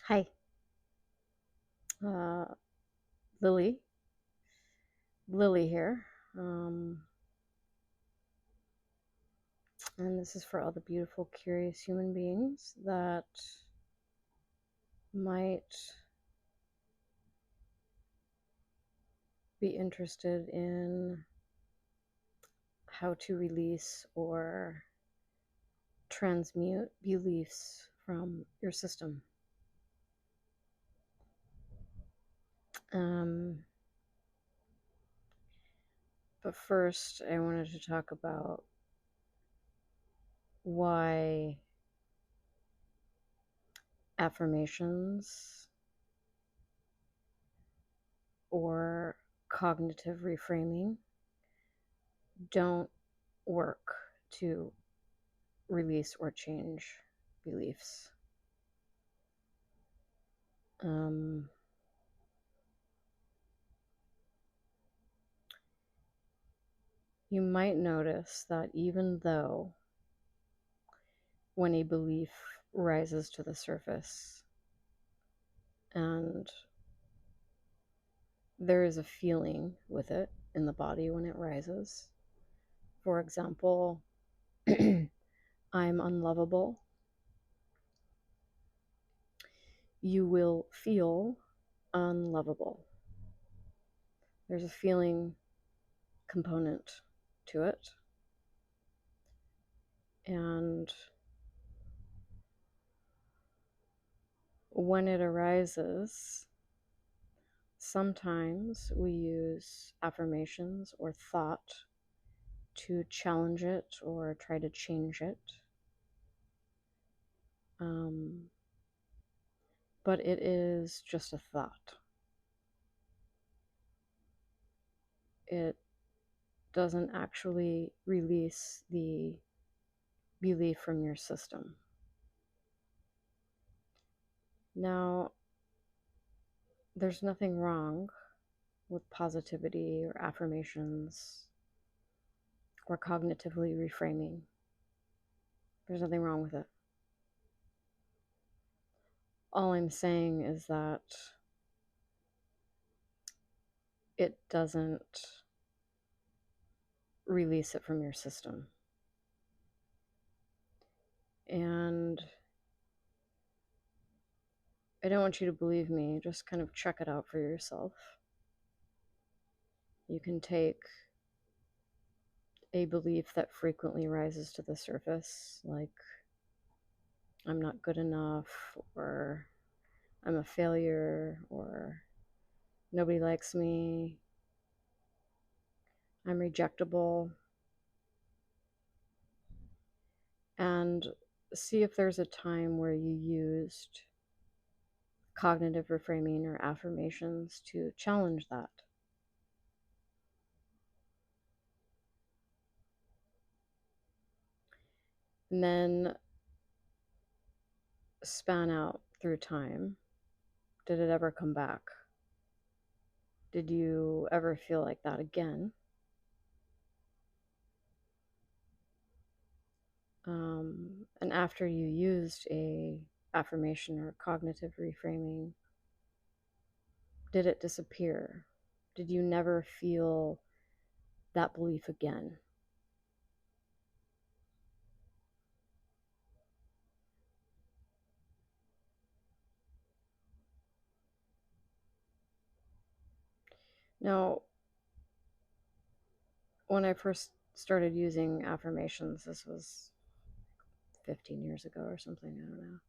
Hi, uh, Lily. Lily here. And this is for all the beautiful, curious human beings that might be interested in how to release or transmute beliefs from your system. But first, I wanted to talk about why affirmations or cognitive reframing don't work to release or change beliefs. You might notice that even though when a belief rises to the surface and there is a feeling with it in the body when it rises, for example, I'm unlovable, you will feel unlovable. There's a feeling component to it. And when it arises, sometimes we use affirmations or thought to challenge it or try to change it. But it is just a thought. It doesn't actually release the belief from your system. Now, there's nothing wrong with positivity or affirmations or cognitively reframing. There's nothing wrong with it. All I'm saying is that it doesn't release it from your system. And I don't want you to believe me, just kind of check it out for yourself. You can take a belief that frequently rises to the surface, like I'm not good enough, or I'm a failure, or nobody likes me, I'm rejectable, and see if there's a time where you used cognitive reframing or affirmations to challenge that. And then span out through time. Did it ever come back? Did you ever feel like that again? And after you used a affirmation or cognitive reframing, did it disappear? Did you never feel that belief again? Now, when I first started using affirmations, this was 15 years ago or something, I don't know.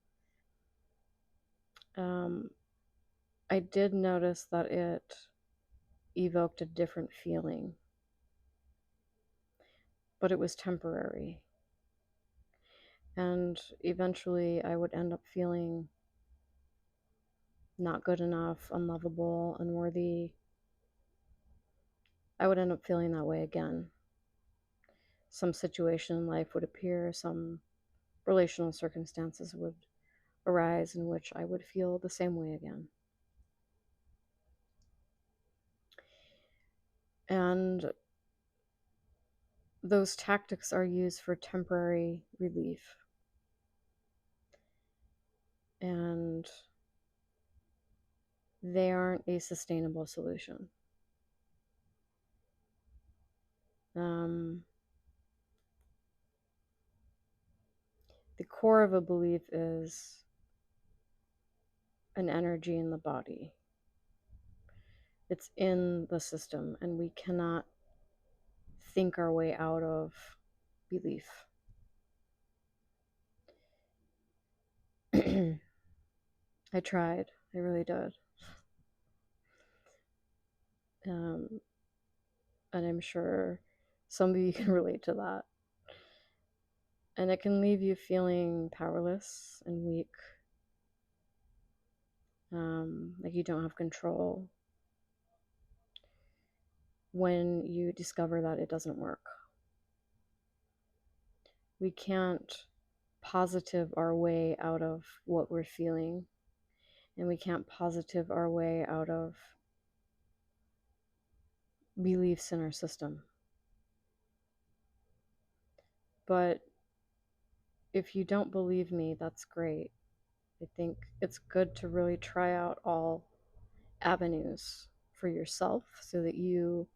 I did notice that it evoked a different feeling, but it was temporary. And eventually I would end up feeling not good enough, unlovable, unworthy. I would end up feeling that way again. Some situation in life would appear, some relational circumstances would arise in which I would feel the same way again. And those tactics are used for temporary relief. And they aren't a sustainable solution. The core of a belief is an energy in the body. It's in the system, and we cannot think our way out of belief. I tried. I really did. And I'm sure some of you can relate to that. And it can leave you feeling powerless and weak, like you don't have control when you discover that it doesn't work. We can't positive our way out of what we're feeling, and we can't positive our way out of beliefs in our system. But if you don't believe me, that's great. I think it's good to really try out all avenues for yourself so that you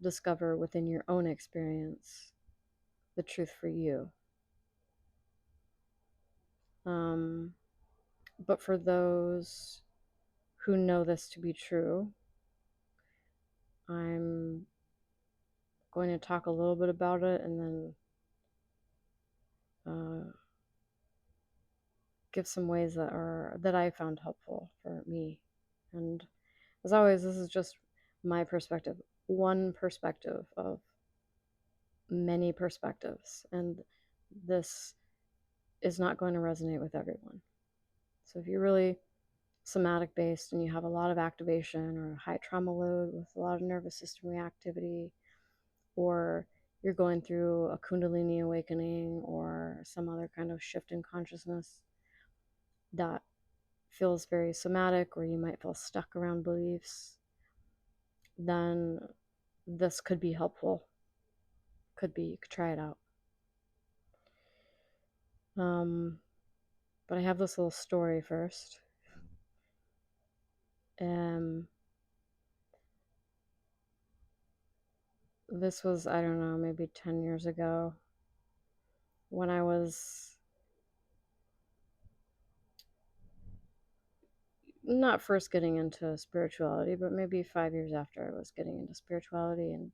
discover within your own experience the truth for you. But for those who know this to be true, I'm going to talk a little bit about it and then give some ways that I found helpful for me. And as always, this is just my perspective, one perspective of many perspectives, and this is not going to resonate with everyone. So if you're really somatic based and you have a lot of activation or a high trauma load with a lot of nervous system reactivity, or you're going through a kundalini awakening or some other kind of shift in consciousness that feels very somatic, or you might feel stuck around beliefs, then this could be helpful. You could try it out. But I have this little story first. This was, I don't know, maybe 10 years ago when I was not first getting into spirituality, but maybe 5 years after I was getting into spirituality, and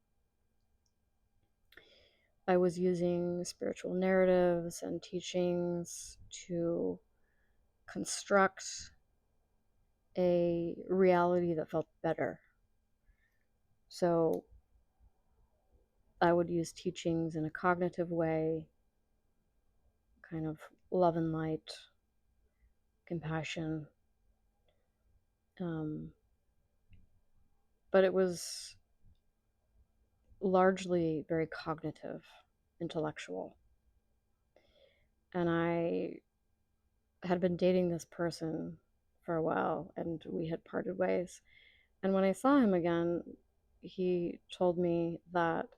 I was using spiritual narratives and teachings to construct a reality that felt better. So I would use teachings in a cognitive way, kind of love and light, compassion. But it was largely very cognitive, intellectual. And I had been dating this person for a while, and we had parted ways. And when I saw him again, he told me that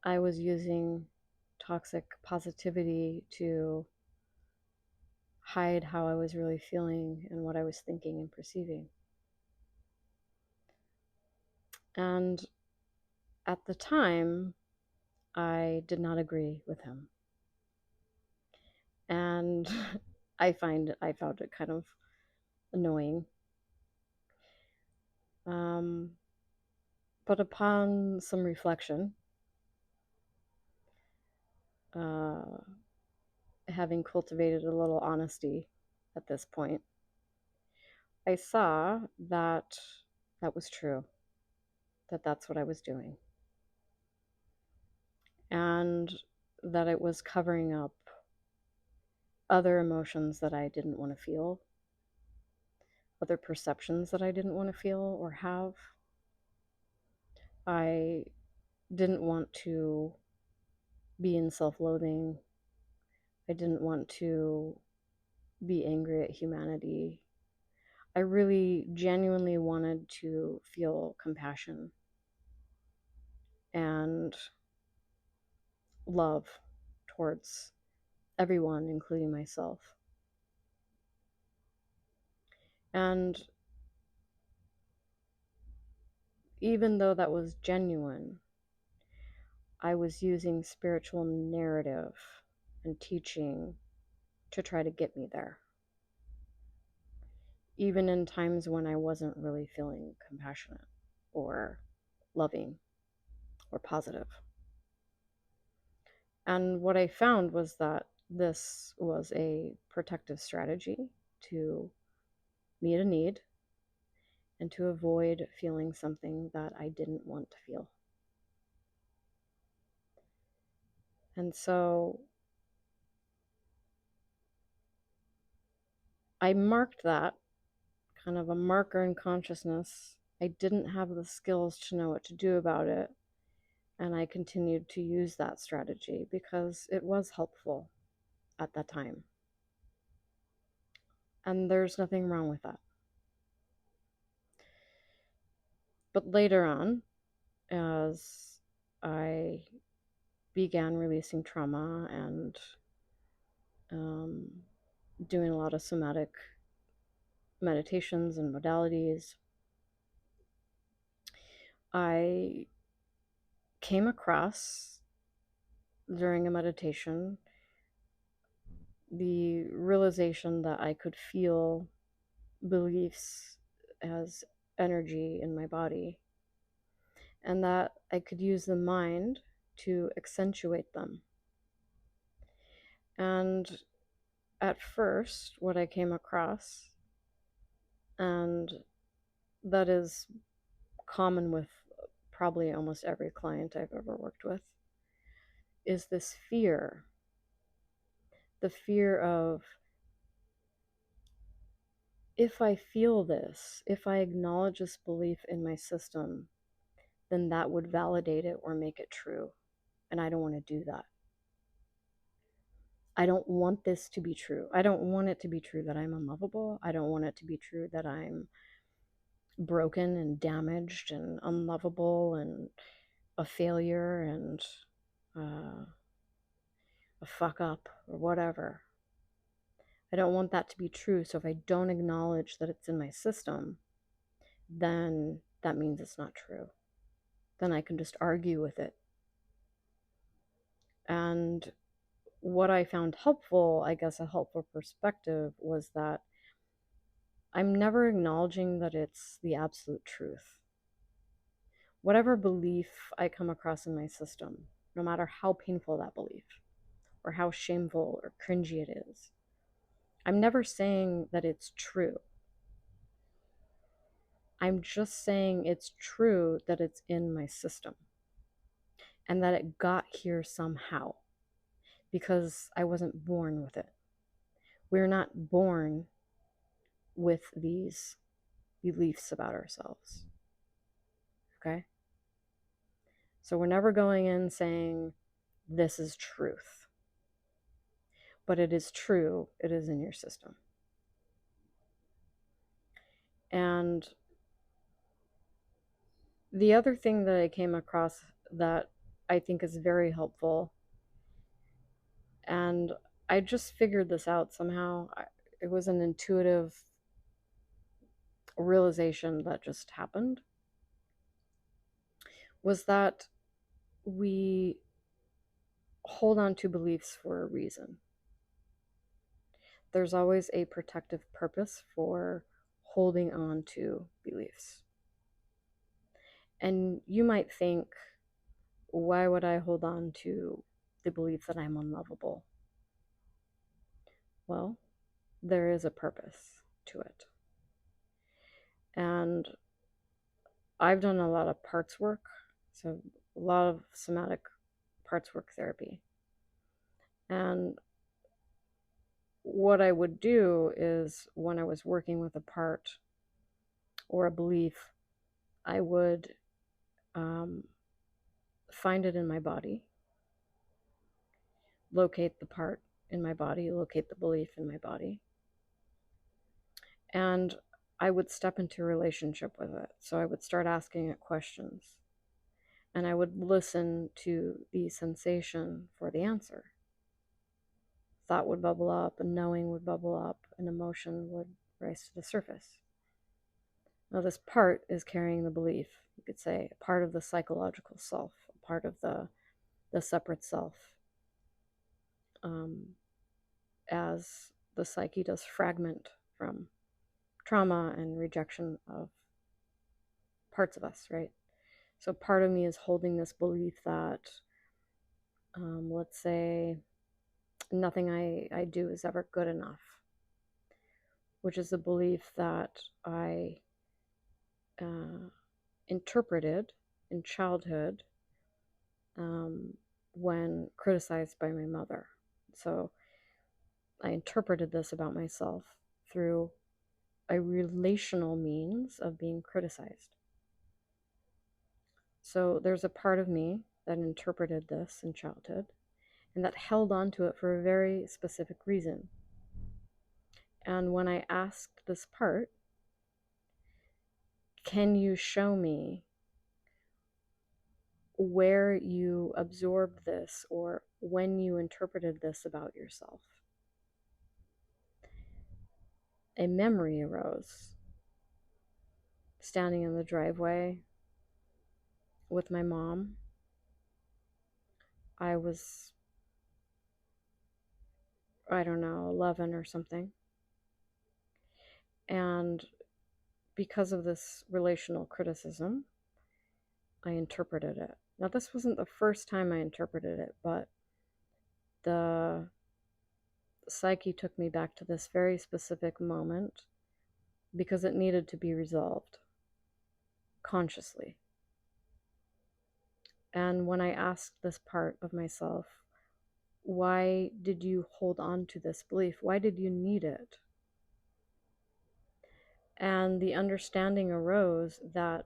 I was using toxic positivity to hide how I was really feeling and what I was thinking and perceiving. And at the time, I did not agree with him. And I found it kind of annoying. But upon some reflection, having cultivated a little honesty at this point, I saw that that was true, that that's what I was doing, and that it was covering up other emotions that I didn't want to feel, other perceptions that I didn't want to feel or have. I didn't want to be in self-loathing. I didn't want to be angry at humanity. I really genuinely wanted to feel compassion and love towards everyone, including myself. And even though that was genuine, I was using spiritual narrative and teaching to try to get me there, even in times when I wasn't really feeling compassionate or loving or positive. And what I found was that this was a protective strategy to meet a need and to avoid feeling something that I didn't want to feel. And so I marked that, kind of a marker in consciousness. I didn't have the skills to know what to do about it. And I continued to use that strategy because it was helpful at that time. And there's nothing wrong with that. But later on, as I began releasing trauma and doing a lot of somatic meditations and modalities, I came across during a meditation the realization that I could feel beliefs as energy in my body, and that I could use the mind to accentuate them. And at first, what I came across, and that is common with probably almost every client I've ever worked with, is this fear. The fear of, if I feel this, if I acknowledge this belief in my system, then that would validate it or make it true. And I don't want to do that. I don't want this to be true. I don't want it to be true that I'm unlovable. I don't want it to be true that I'm broken and damaged and unlovable and a failure and a fuck up or whatever. I don't want that to be true. So if I don't acknowledge that it's in my system, then that means it's not true. Then I can just argue with it. And what I found helpful, I guess a helpful perspective, was that I'm never acknowledging that it's the absolute truth. Whatever belief I come across in my system, no matter how painful that belief, or how shameful or cringy it is, I'm never saying that it's true. I'm just saying it's true that it's in my system and that it got here somehow because I wasn't born with it. We're not born with these beliefs about ourselves. Okay? So we're never going in saying, this is truth. But it is true, it is in your system. And the other thing that I came across that I think is very helpful, and I just figured this out somehow, it was an intuitive realization that just happened, was that we hold on to beliefs for a reason. There's always a protective purpose for holding on to beliefs. And you might think, why would I hold on to the belief that I'm unlovable? Well, there is a purpose to it. And I've done a lot of parts work, so a lot of somatic parts work therapy. And what I would do is when I was working with a part or a belief, I would find it in my body, locate the part in my body, locate the belief in my body, and I would step into a relationship with it. So I would start asking it questions, and I would listen to the sensation for the answer. Thought would bubble up, and knowing would bubble up, and emotion would rise to the surface. Now, this part is carrying the belief, you could say, a part of the psychological self, a part of the separate self, as the psyche does fragment from trauma and rejection of parts of us, right? So part of me is holding this belief that, let's say, nothing I do is ever good enough, which is the belief that I interpreted in childhood when criticized by my mother. So I interpreted this about myself through a relational means of being criticized. So there's a part of me that interpreted this in childhood and that held on to it for a very specific reason. And when I asked this part, can you show me where you absorbed this or when you interpreted this about yourself? A memory arose. Standing in the driveway with my mom, I was, I don't know, 11 or something. And because of this relational criticism, I interpreted it. Now, this wasn't the first time I interpreted it, but the psyche took me back to this very specific moment because it needed to be resolved consciously. And when I asked this part of myself, why did you hold on to this belief? Why did you need it? And the understanding arose that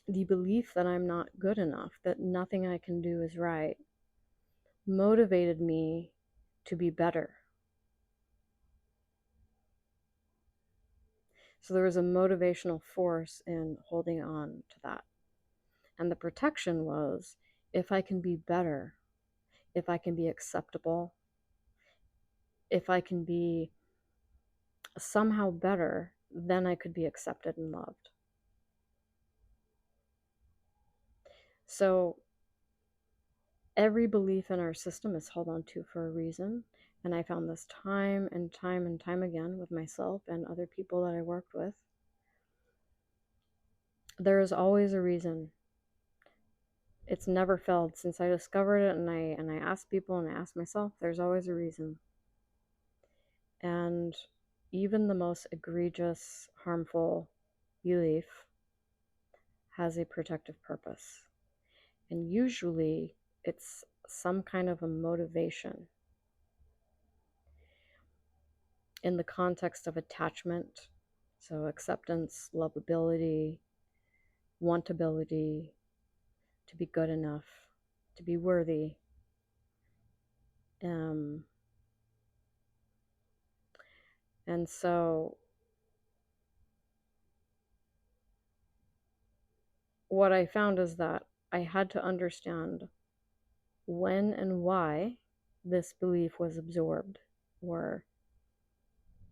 the belief that I'm not good enough, that nothing I can do is right, motivated me to be better. So there was a motivational force in holding on to that. And the protection was, if I can be better, if I can be acceptable, if I can be somehow better, then I could be accepted and loved. So every belief in our system is held on to for a reason. And I found this time and time and time again with myself and other people that I worked with. There is always a reason. It's never failed since I discovered it, and I asked people and I asked myself, there's always a reason. And even the most egregious, harmful belief has a protective purpose. And usually it's some kind of a motivation in the context of attachment. So acceptance, lovability, wantability, to be good enough, to be worthy. And so what I found is that I had to understand when and why this belief was absorbed or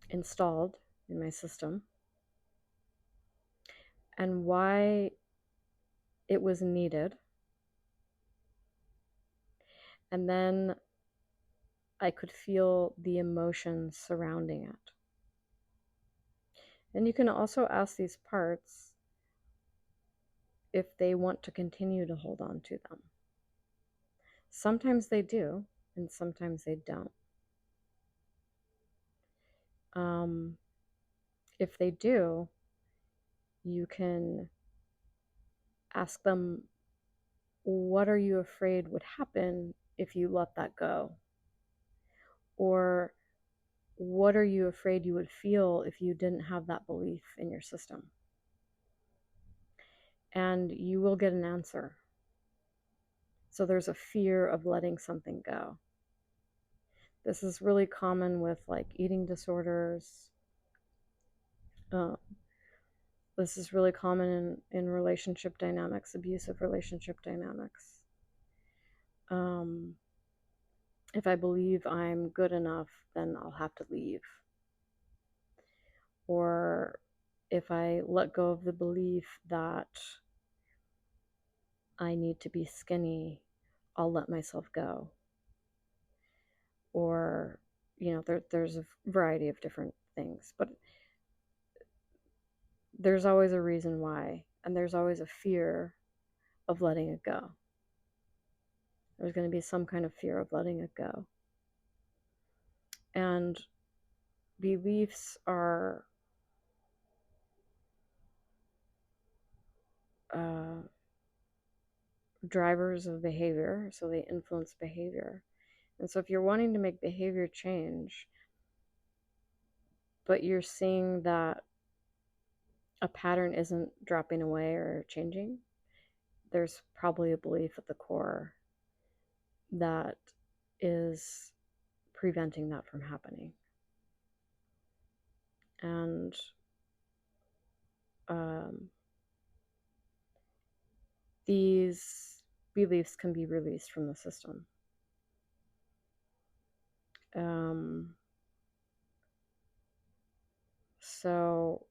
installed in my system, and why it was needed. And then I could feel the emotions surrounding it. And you can also ask these parts if they want to continue to hold on to them. Sometimes they do, and sometimes they don't. If they do, you can ask them, what are you afraid would happen if you let that go? Or what are you afraid you would feel if you didn't have that belief in your system? And you will get an answer. So there's a fear of letting something go. This is really common with like eating disorders. This is really common in relationship dynamics, abusive relationship dynamics. If I believe I'm good enough, then I'll have to leave. Or if I let go of the belief that I need to be skinny, I'll let myself go. Or, there's a variety of different things, but there's always a reason why, and there's always a fear of letting it go. There's going to be some kind of fear of letting it go. And beliefs are drivers of behavior, so they influence behavior. And so if you're wanting to make behavior change, but you're seeing that a pattern isn't dropping away or changing, there's probably a belief at the core that is preventing that from happening. And these beliefs can be released from the system. So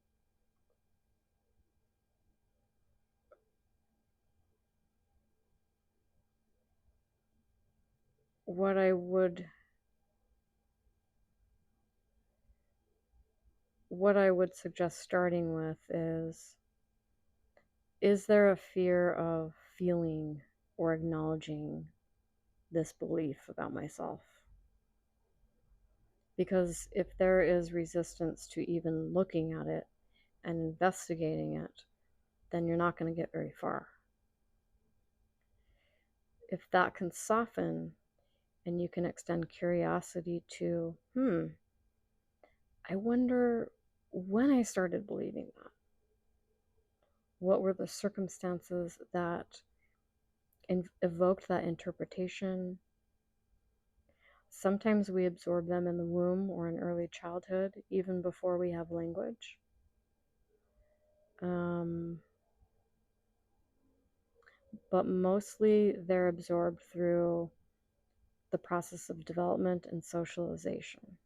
what I would suggest starting with is there a fear of feeling or acknowledging this belief about myself? Because if there is resistance to even looking at it and investigating it, then you're not going to get very far. If that can soften and you can extend curiosity to, I wonder when I started believing that. What were the circumstances that evoked that interpretation? Sometimes we absorb them in the womb or in early childhood, even before we have language. But mostly they're absorbed through the process of development and socialization.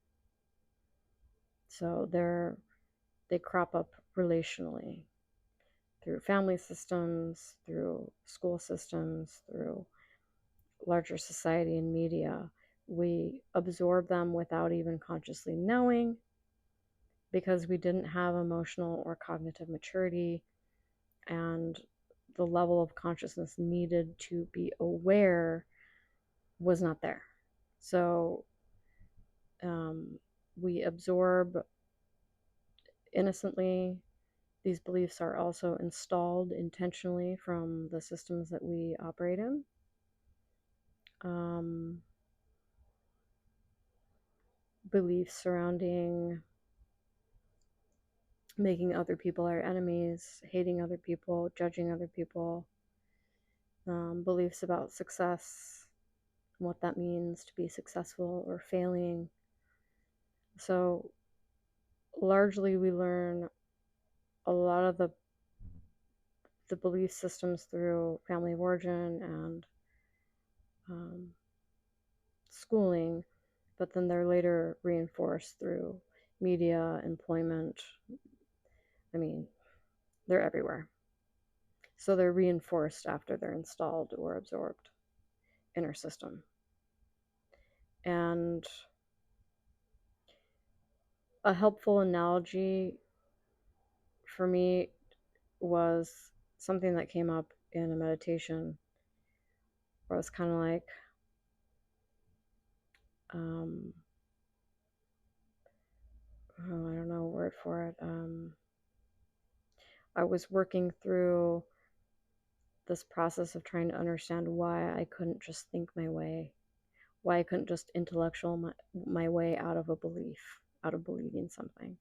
So they crop up relationally through family systems, through school systems, through larger society and media. We absorb them without even consciously knowing, because we didn't have emotional or cognitive maturity, and the level of consciousness needed to be aware was not there. So we absorb innocently. These beliefs are also installed intentionally from the systems that we operate in. Beliefs surrounding making other people our enemies, hating other people, judging other people, beliefs about success, what that means to be successful or failing. So largely we learn a lot of the belief systems through family of origin and schooling, but then they're later reinforced through media, employment. I mean, they're everywhere. So they're reinforced after they're installed or absorbed in our system. And a helpful analogy for me was something that came up in a meditation where I was kind of like, I don't know a word for it. I was working through this process of trying to understand why I couldn't just think my way, why I couldn't just intellectual my way out of a belief, out of believing something.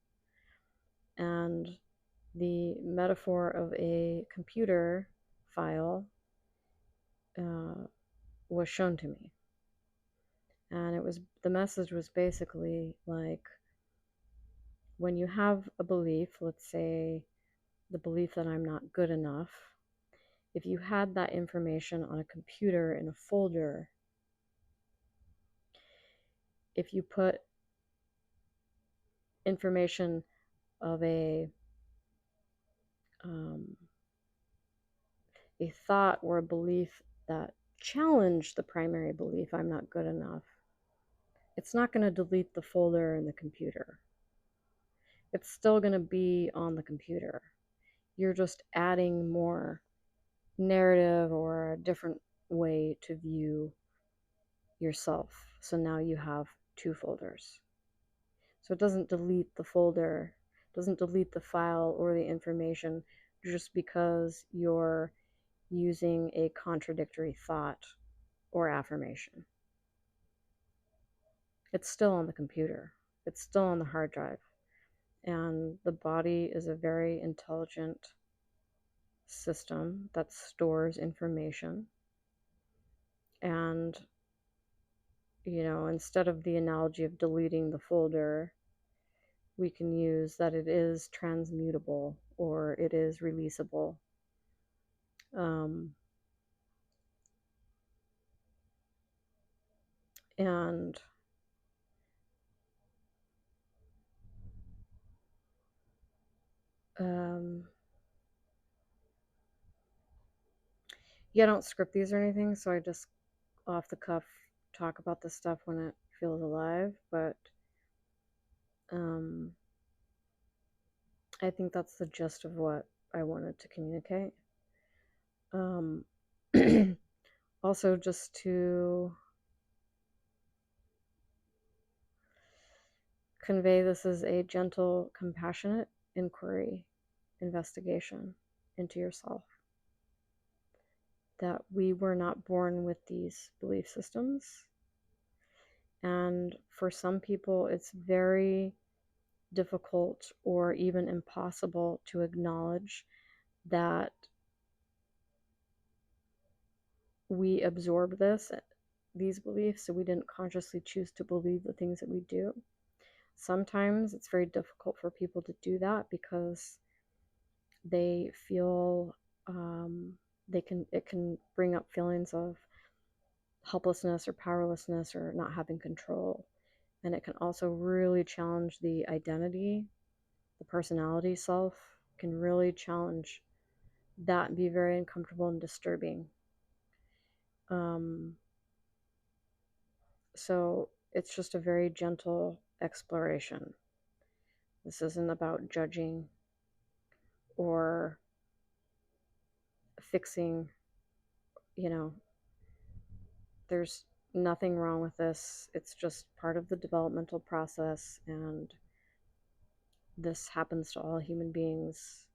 And the metaphor of a computer file was shown to me. And the message was basically like, when you have a belief, let's say the belief that I'm not good enough, if you had that information on a computer in a folder, if you put information of a a thought or a belief that challenged the primary belief, I'm not good enough, it's not going to delete the folder in the computer. It's still going to be on the computer. You're just adding more narrative or a different way to view yourself. So now you have two folders. So it doesn't delete the folder, doesn't delete the file or the information just because you're using a contradictory thought or affirmation. It's still on the computer. It's still on the hard drive. And the body is a very intelligent system that stores information. And, instead of the analogy of deleting the folder, we can use that it is transmutable or it is releasable. And yeah, I don't script these or anything, so I just off the cuff talk about this stuff when it feels alive, but I think that's the gist of what I wanted to communicate. Also, just to convey, this is a gentle, compassionate inquiry, investigation into yourself. That we were not born with these belief systems. And for some people, it's very difficult or even impossible to acknowledge that we absorb these beliefs, so we didn't consciously choose to believe the things that we do. Sometimes it's very difficult for people to do that because they feel it can bring up feelings of helplessness or powerlessness or not having control. And it can also really challenge the identity, the personality self can really challenge that and be very uncomfortable and disturbing. So it's just a very gentle exploration. This isn't about judging or fixing, there's nothing wrong with this. It's just part of the developmental process, and this happens to all human beings.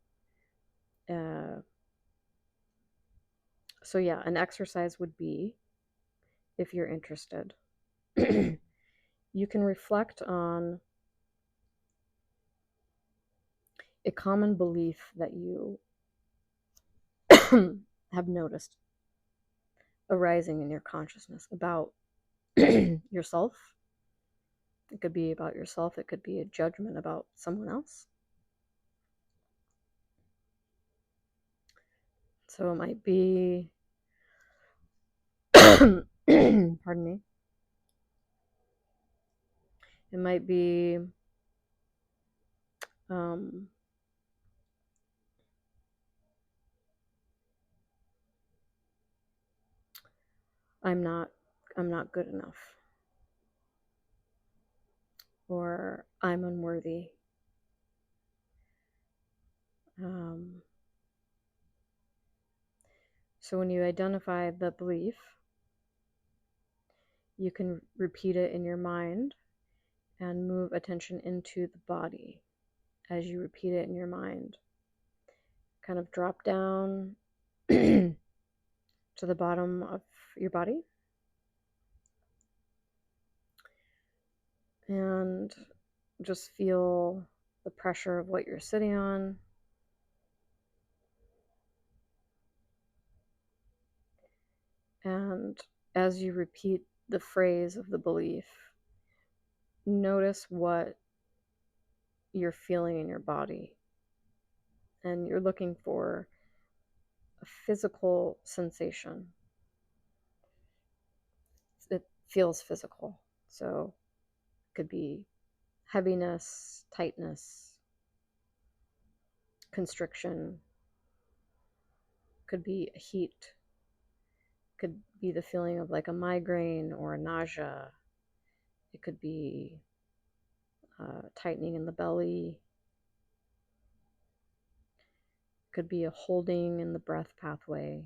So yeah, an exercise would be, if you're interested, you can reflect on a common belief that you have noticed arising in your consciousness about yourself. It could be about yourself. It could be a judgment about someone else. So it might be, pardon me, it might be, I'm not good enough, or I'm unworthy. So when you identify the belief, you can repeat it in your mind and move attention into the body as you repeat it in your mind. Kind of drop down to the bottom of your body and just feel the pressure of what you're sitting on. And as you repeat the phrase of the belief, notice what you're feeling in your body. And you're looking for a physical sensation. It feels physical. So it could be heaviness, tightness, constriction, Could be a heat, could be the feeling of like a migraine or a nausea. It could be tightening in the belly. Could be a holding in the breath pathway.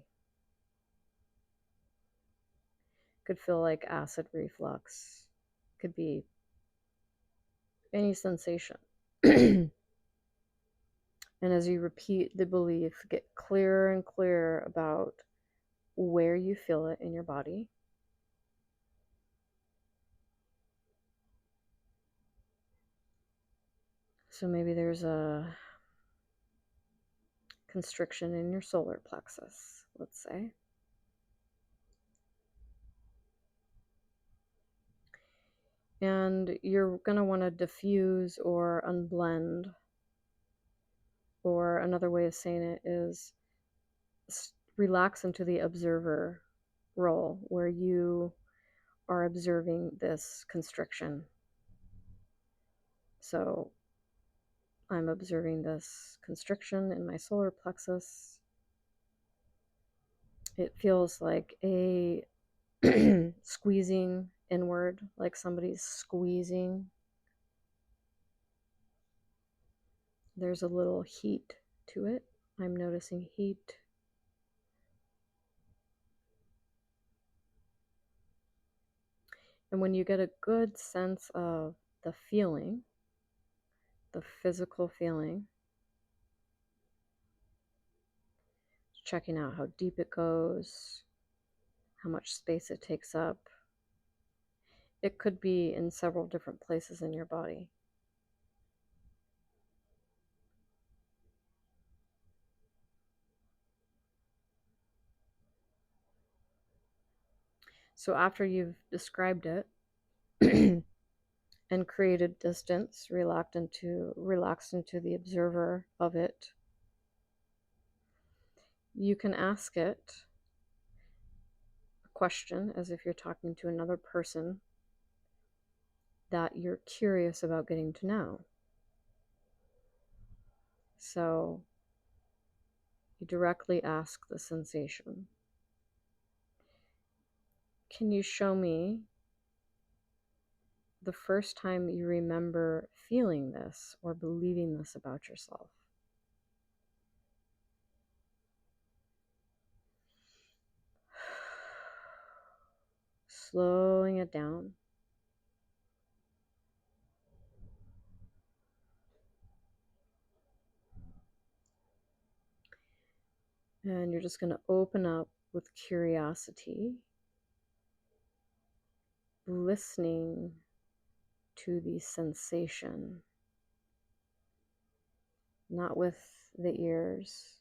Could feel like acid reflux. Could be any sensation. And as you repeat the belief, get clearer and clearer about where you feel it in your body. So maybe there's a constriction in your solar plexus, let's say. And you're going to want to diffuse or unblend, or another way of saying it is relax into the observer role, where you are observing this constriction. So I'm observing this constriction in my solar plexus. It feels like a squeezing inward, like somebody's squeezing. There's a little heat to it. I'm noticing heat. And when you get a good sense of the feeling, the physical feeling, checking out how deep it goes, how much space it takes up. It could be in several different places in your body. So after you've described it and created distance, relaxed into the observer of it, you can ask it a question as if you're talking to another person that you're curious about getting to know. So you directly ask the sensation, can you show me the first time you remember feeling this or believing this about yourself? Slowing it down. And you're just going to open up with curiosity, listening to the sensation, not with the ears,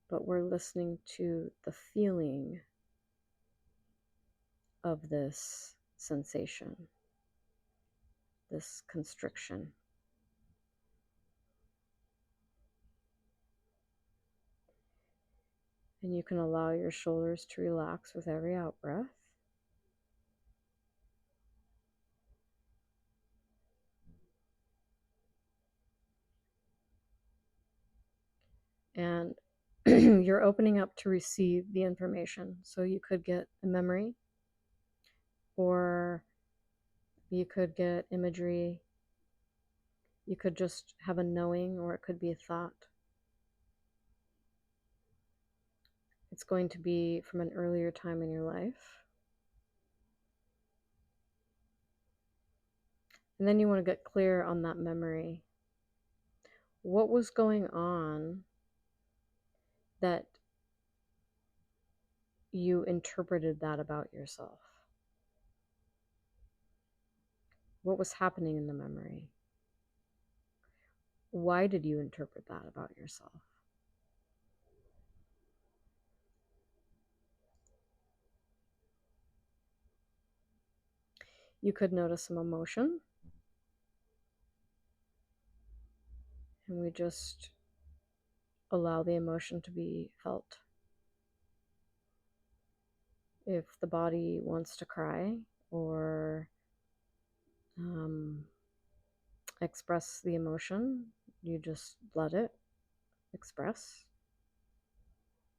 but we're listening to the feeling of this sensation, this constriction. And you can allow your shoulders to relax with every out breath. And you're opening up to receive the information. So you could get a memory, or you could get imagery. You could just have a knowing, or it could be a thought. It's going to be from an earlier time in your life. And then you want to get clear on that memory. What was going on that you interpreted that about yourself? What was happening in the memory? Why did you interpret that about yourself? You could notice some emotion. And we just allow the emotion to be felt. If the body wants to cry or express the emotion, you just let it express.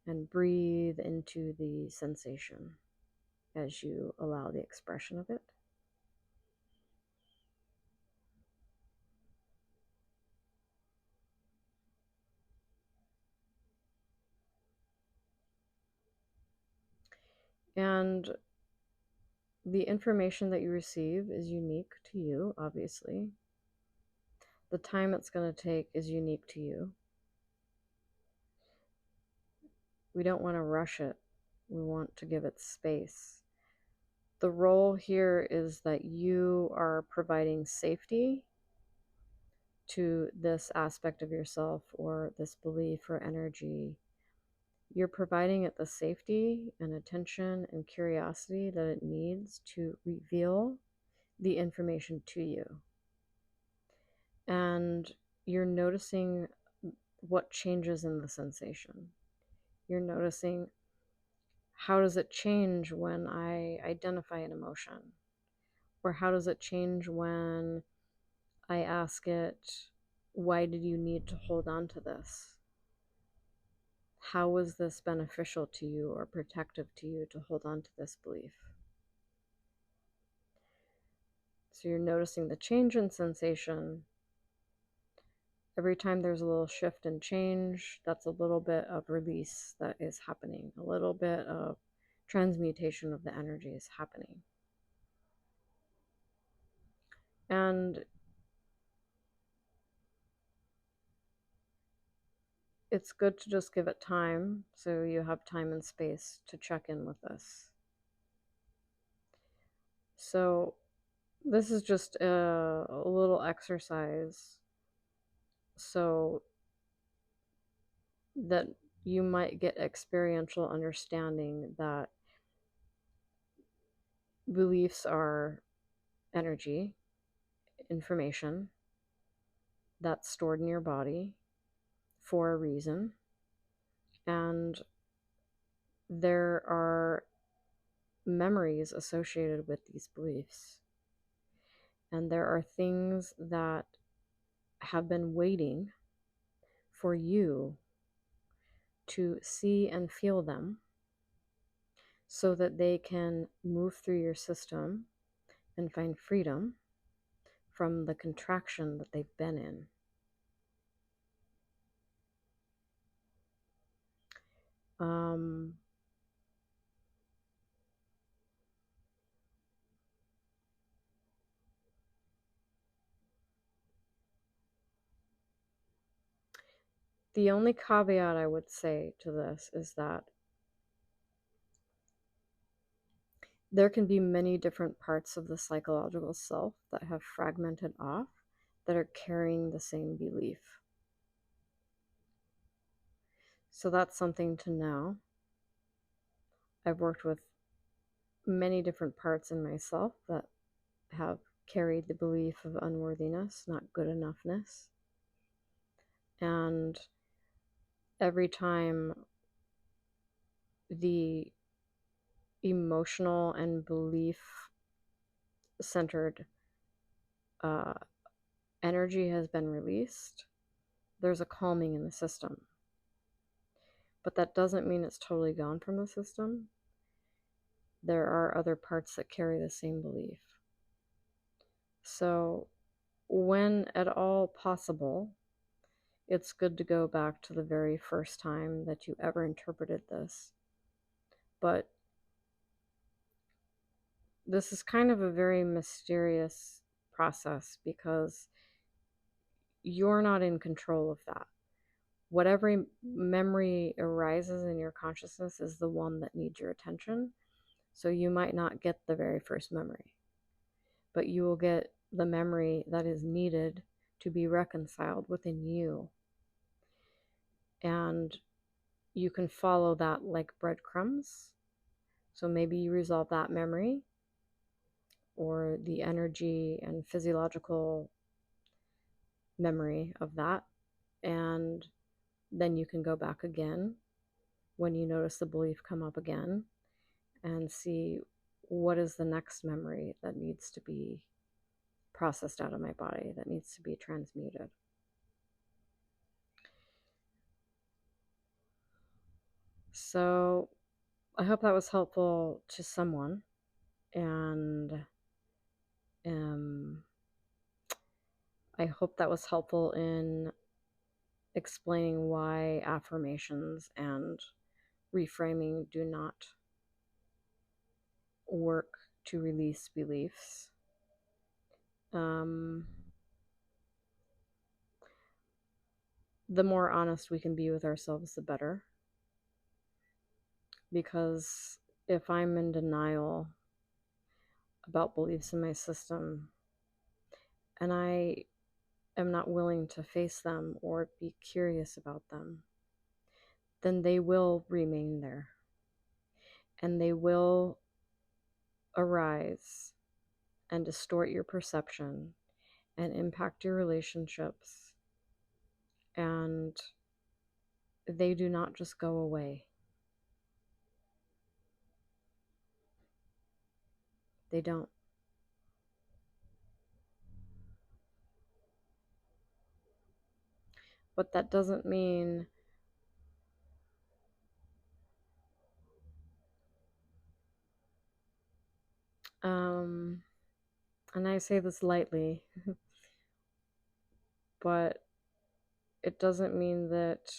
and breathe into the sensation as you allow the expression of it. And the information that you receive is unique to you, obviously. The time it's going to take is unique to you. We don't want to rush it. We want to give it space. The role here is that you are providing safety to this aspect of yourself or this belief or energy. You're providing it the safety and attention and curiosity that it needs to reveal the information to you. And you're noticing what changes in the sensation. You're noticing, how does it change when I identify an emotion? Or how does it change when I ask it, why did you need to hold on to this? How was this beneficial to you or protective to you to hold on to this belief? So you're noticing the change in sensation. Every time there's a little shift and change, that's a little bit of release that is happening. A little bit of transmutation of the energy is happening. And it's good to just give it time so you have time and space to check in with this. So this is just a little exercise so that you might get experiential understanding that beliefs are energy, information that's stored in your body for a reason. And there are memories associated with these beliefs. And there are things that have been waiting for you to see and feel them so that they can move through your system and find freedom from the contraction that they've been in. The only caveat I would say to this is that there can be many different parts of the psychological self that have fragmented off that are carrying the same belief. So that's something to know. I've worked with many different parts in myself that have carried the belief of unworthiness, not good enoughness. And every time the emotional and belief centered energy has been released, there's a calming in the system. But that doesn't mean it's totally gone from the system. There are other parts that carry the same belief. So when at all possible, it's good to go back to the very first time that you ever interpreted this. But this is kind of a very mysterious process because you're not in control of that. Whatever memory arises in your consciousness is the one that needs your attention. So you might not get the very first memory, but you will get the memory that is needed to be reconciled within you. And you can follow that like breadcrumbs. So maybe you resolve that memory or the energy and physiological memory of that. And then you can go back again when you notice the belief come up again and see what is the next memory that needs to be processed out of my body, that needs to be transmuted. So I hope that was helpful to someone, and um, I hope that was helpful in explaining why affirmations and reframing do not work to release beliefs. Um, the more honest we can be with ourselves, the better. Because if I'm in denial about beliefs in my system and I am not willing to face them or be curious about them, then they will remain there and they will arise and distort your perception and impact your relationships. And they do not just go away. They don't. But that doesn't mean and I say this lightly, but it doesn't mean that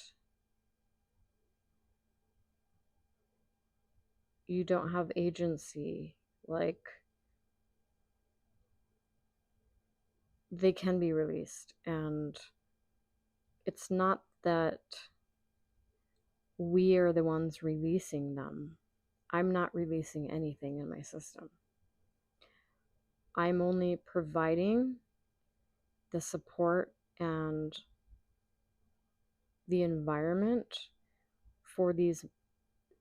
you don't have agency. Like, they can be released. And it's not that we are the ones releasing them. I'm not releasing anything in my system. I'm only providing the support and the environment for these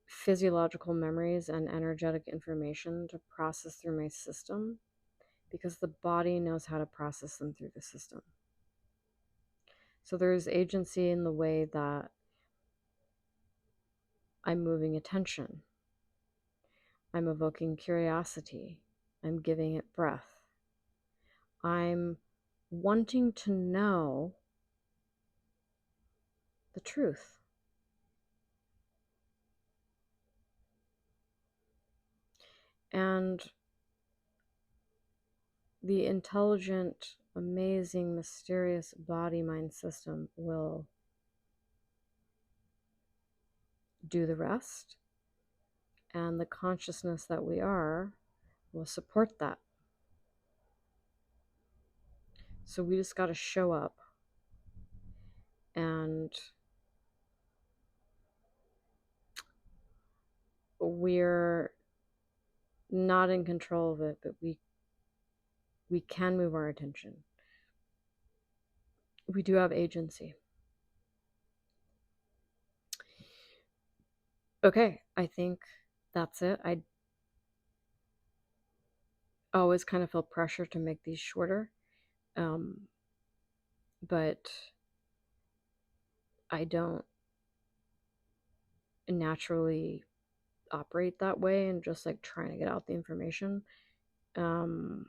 physiological memories and energetic information to process through my system, because the body knows how to process them through the system. So there's agency in the way that I'm moving attention, I'm evoking curiosity, I'm giving it breath, I'm wanting to know the truth. And the intelligent, amazing, mysterious body mind system will do the rest. And the consciousness that we are will support that. So we just got to show up, and we're not in control of it, but we can move our attention. We do have agency. Okay, I think that's it. I always kind of feel pressure to make these shorter, but I don't naturally operate that way and just like trying to get out the information. And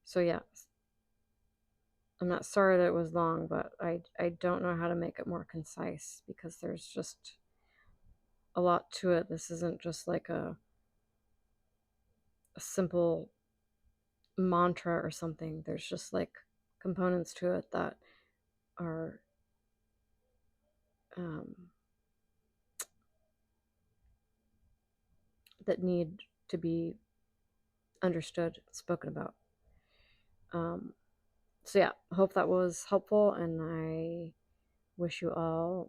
so yeah, I'm not sorry that it was long, but I don't know how to make it more concise because there's just a lot to it. This isn't just like a simple mantra or something. There's just like components to it that are that need to be understood, spoken about. So yeah, hope that was helpful, and I wish you all